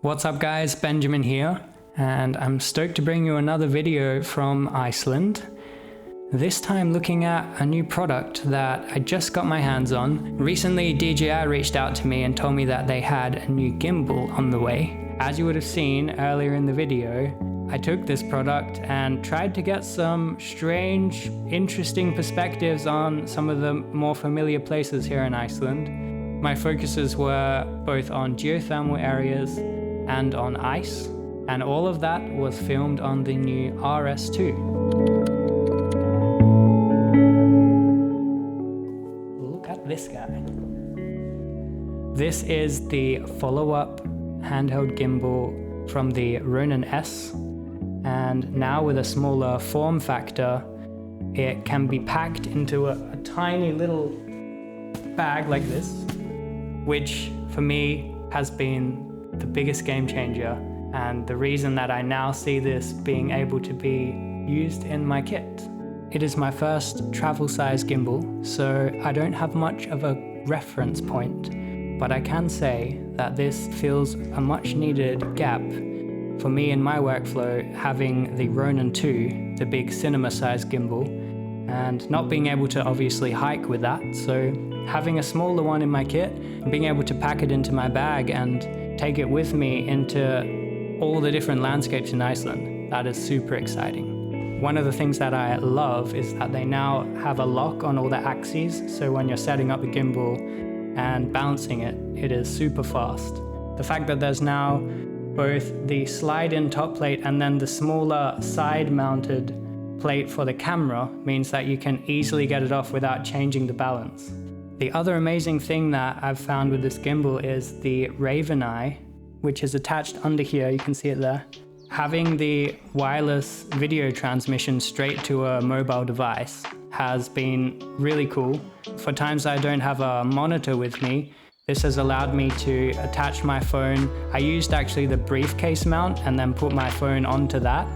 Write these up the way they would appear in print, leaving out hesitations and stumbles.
What's up guys, Benjamin here, and I'm stoked to bring you another video from Iceland. This time looking at a new product that I just got my hands on. Recently DJI reached out to me and told me that they had a new gimbal on the way. As you would have seen earlier in the video, I took this product and tried to get some strange, interesting perspectives on some of the more familiar places here in Iceland. My focuses were both on geothermal areas and on ice, and all of that was filmed on the new RS2. Look at this guy. This is the follow-up handheld gimbal from the Ronin S, and now with a smaller form factor, it can be packed into a tiny little bag like this, which for me has been the biggest game changer, and the reason that I now see this being able to be used in my kit. It is my first travel size gimbal, so I don't have much of a reference point, but I can say that this fills a much needed gap for me in my workflow, having the Ronin 2, the big cinema size gimbal, and not being able to obviously hike with that, so having a smaller one in my kit and being able to pack it into my bag and take it with me into all the different landscapes in Iceland. That is super exciting. One of the things that I love is that they now have a lock on all the axes, so when you're setting up the gimbal and balancing it, it is super fast. The fact that there's now both the slide-in top plate and then the smaller side-mounted plate for the camera means that you can easily get it off without changing the balance. The other amazing thing that I've found with this gimbal is the Raven Eye, which is attached under here, you can see it there. Having the wireless video transmission straight to a mobile device has been really cool. For times I don't have a monitor with me, this has allowed me to attach my phone. I used actually the briefcase mount and then put my phone onto that.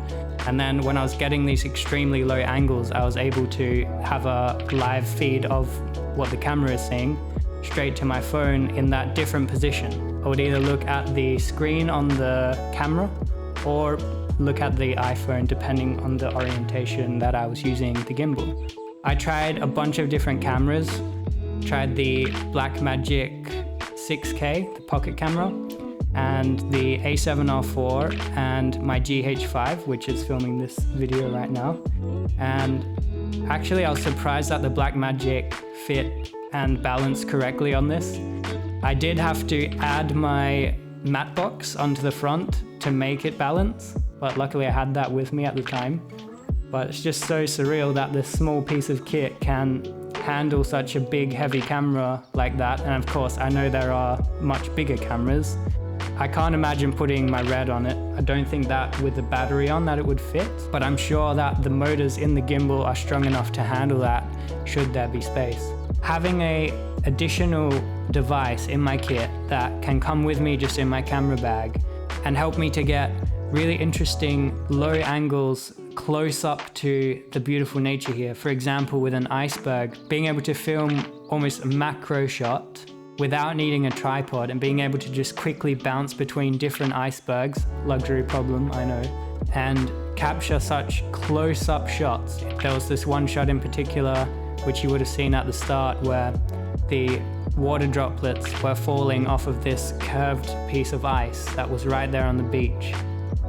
And then when I was getting these extremely low angles, I was able to have a live feed of what the camera is seeing straight to my phone in that different position. I would either look at the screen on the camera or look at the iPhone depending on the orientation that I was using the gimbal. I tried a bunch of different cameras. Tried the Blackmagic 6K, the pocket camera, and the A7R4 and my GH5, which is filming this video right now. And actually I was surprised that the Blackmagic fit and balanced correctly on this. I did have to add my matte box onto the front to make it balance, but luckily I had that with me at the time. But it's just so surreal that this small piece of kit can handle such a big heavy camera like that. And of course I know there are much bigger cameras. I can't imagine putting my Red on it. I don't think that with the battery on that it would fit, but I'm sure that the motors in the gimbal are strong enough to handle that should there be space. Having an additional device in my kit that can come with me just in my camera bag and help me to get really interesting low angles close up to the beautiful nature here. For example, with an iceberg, being able to film almost a macro shot without needing a tripod and being able to just quickly bounce between different icebergs, luxury problem, I know, and capture such close-up shots. There was this one shot in particular, which you would have seen at the start, where the water droplets were falling off of this curved piece of ice that was right there on the beach.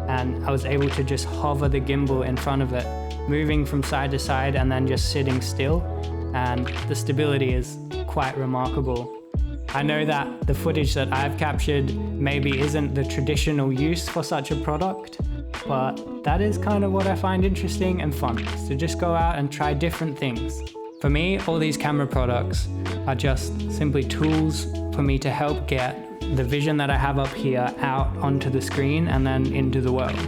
And I was able to just hover the gimbal in front of it, moving from side to side and then just sitting still. And the stability is quite remarkable. I know that the footage that I've captured maybe isn't the traditional use for such a product, but that is kind of what I find interesting and fun, to just go out and try different things. For me, all these camera products are just simply tools for me to help get the vision that I have up here out onto the screen and then into the world.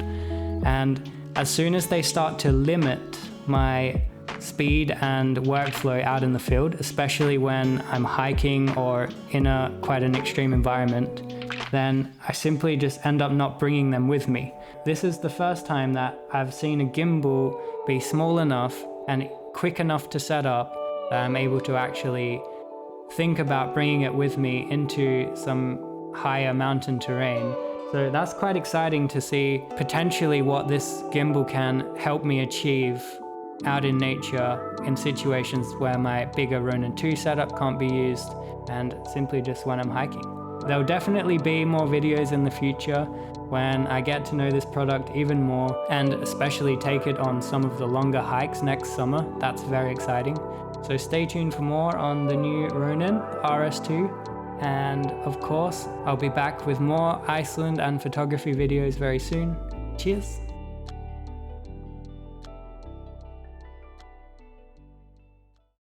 And as soon as they start to limit my speed and workflow out in the field, especially when I'm hiking or in quite an extreme environment, then I simply just end up not bringing them with me. This is the first time that I've seen a gimbal be small enough and quick enough to set up that I'm able to actually think about bringing it with me into some higher mountain terrain So that's quite exciting to see potentially what this gimbal can help me achieve out in nature in situations where my bigger Ronin 2 setup can't be used, and simply just when I'm hiking. There'll definitely be more videos in the future when I get to know this product even more, and especially take it on some of the longer hikes next summer. That's very exciting. So stay tuned for more on the new Ronin RS2. And of course, I'll be back with more Iceland and photography videos very soon. Cheers!